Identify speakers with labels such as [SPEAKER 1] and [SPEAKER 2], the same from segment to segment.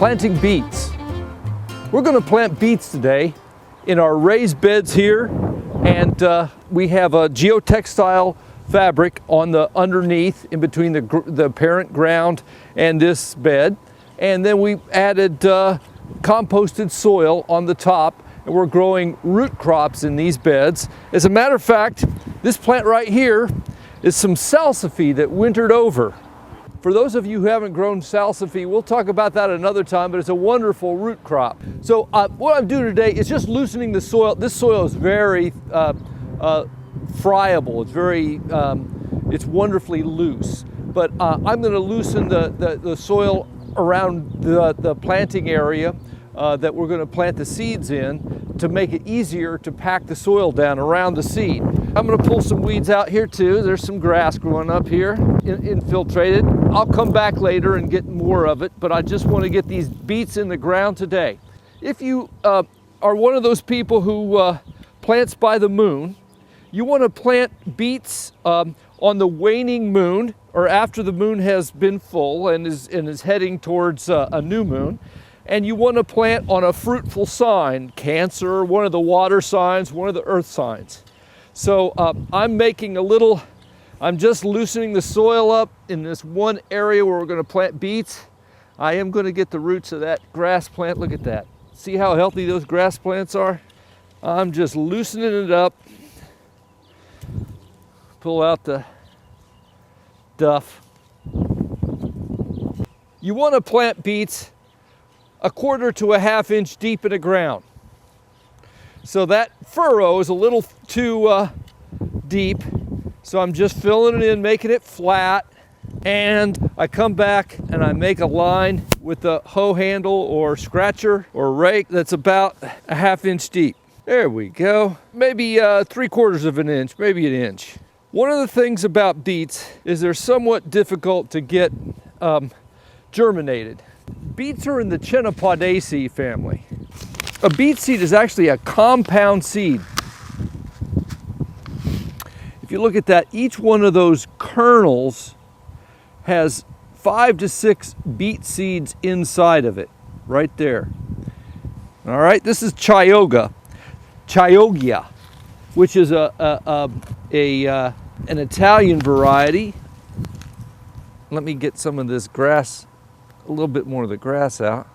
[SPEAKER 1] planting beets. We're going to plant beets today in our raised beds here, and we have a geotextile fabric on the underneath in between the parent ground and this bed, and then we added composted soil on the top, and we're growing root crops in these beds. As a matter of fact, this plant right here is some salsify that wintered over. For those of you who haven't grown salsify, we'll talk about that another time, but it's a wonderful root crop. So what I'm doing today is just loosening the soil. This soil is very friable. It's very, it's wonderfully loose. But I'm going to loosen the soil around the planting area that we're going to plant the seeds in to make it easier to pack the soil down around the seed. I'm going to pull some weeds out here too. There's some grass growing up here, infiltrated. I'll come back later and get more of it, but I just want to get these beets in the ground today. If you are one of those people who plants by the moon, you want to plant beets on the waning moon, or after the moon has been full and is heading towards a new moon. And you want to plant on a fruitful sign, Cancer, one of the water signs, one of the earth signs. So I'm just loosening the soil up in this one area where we're going to plant beets. I am going to get the roots of that grass plant. Look at that. See how healthy those grass plants are? I'm just loosening it up. Pull out the duff. You want to plant beets 1/4 to 1/2 inch deep in the ground. So that furrow is a little too deep. So I'm just filling it in, making it flat. And I come back and I make a line with the hoe handle or scratcher or rake that's about 1/2 inch deep. There we go. Maybe 3/4 of an inch, maybe an inch. One of the things about beets is they're somewhat difficult to get germinated. Beets are in the Chenopodiaceae family. A beet seed is actually a compound seed. If you look at that, each one of those kernels has 5 to 6 beet seeds inside of it, right there. All right, this is Chioggia, which is an Italian variety. Let me get some of this grass, a little bit more of the grass out.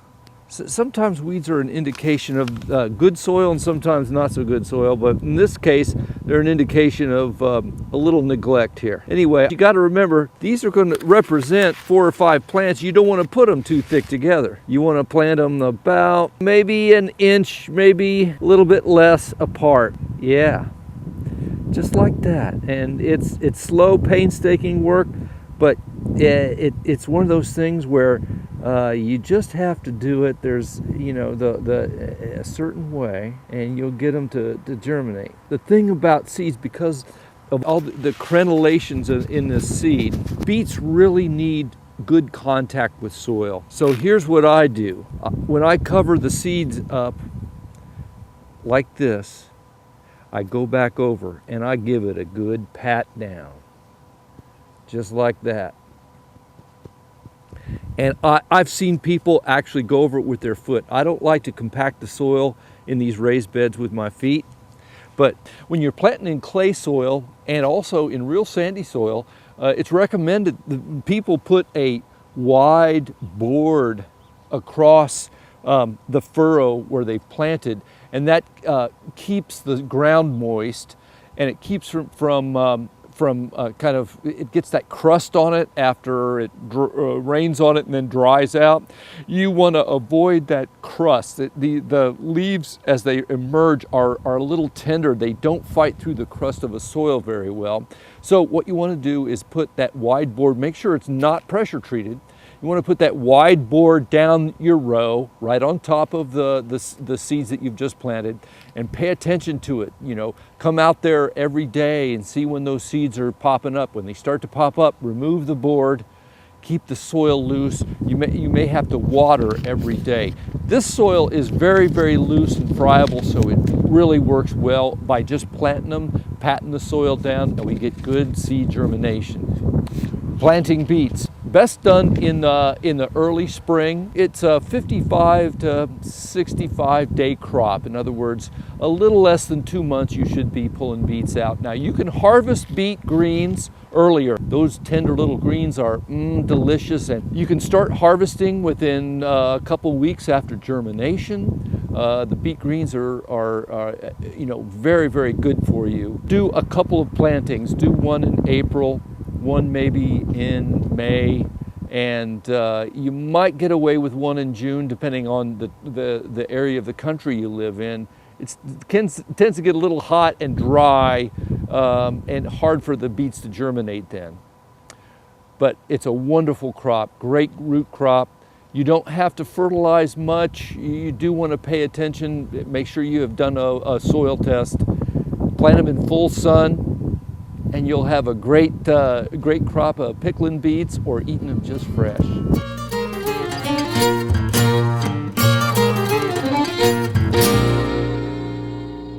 [SPEAKER 1] So sometimes weeds are an indication of good soil and sometimes not so good soil, but in this case, they're an indication of a little neglect here. Anyway, you got to remember, these are going to represent 4 or 5 plants. You don't want to put them too thick together. You want to plant them about maybe an inch, maybe a little bit less apart. Yeah, just like that. And it's slow, painstaking work, but it's one of those things where you just have to do it. There's, a certain way, and you'll get them to germinate. The thing about seeds, because of all the crenellations in this seed, beets really need good contact with soil. So here's what I do. When I cover the seeds up like this, I go back over and I give it a good pat down. Just like that. And I've seen people actually go over it with their foot. I don't like to compact the soil in these raised beds with my feet, but when you're planting in clay soil and also in real sandy soil, it's recommended that people put a wide board across the furrow where they've planted, and that keeps the ground moist, and it keeps it gets that crust on it after it rains on it and then dries out. You want to avoid that crust. The leaves, as they emerge, are a little tender. They don't fight through the crust of a soil very well. So what you want to do is put that wide board, make sure it's not pressure treated. You want to put that wide board down your row, right on top of the seeds that you've just planted, and pay attention to it. Come out there every day and see when those seeds are popping up. When they start to pop up, remove the board, keep the soil loose. You may have to water every day. This soil is very, very loose and friable, so it really works well by just planting them, patting the soil down, and we get good seed germination. Planting beets. Best done in the early spring. It's a 55 to 65 day crop. In other words, a little less than 2 months you should be pulling beets out. Now you can harvest beet greens earlier. Those tender little greens are delicious, and you can start harvesting within a couple weeks after germination. The beet greens are very, very good for you. Do a couple of plantings. Do one in April, one maybe in May, and you might get away with one in June depending on the area of the country you live in. It tends to get a little hot and dry and hard for the beets to germinate then. But it's a wonderful crop, great root crop. You don't have to fertilize much. You do want to pay attention. Make sure you have done a soil test. Plant them in full sun, and you'll have a great crop of pickling beets or eating them just fresh.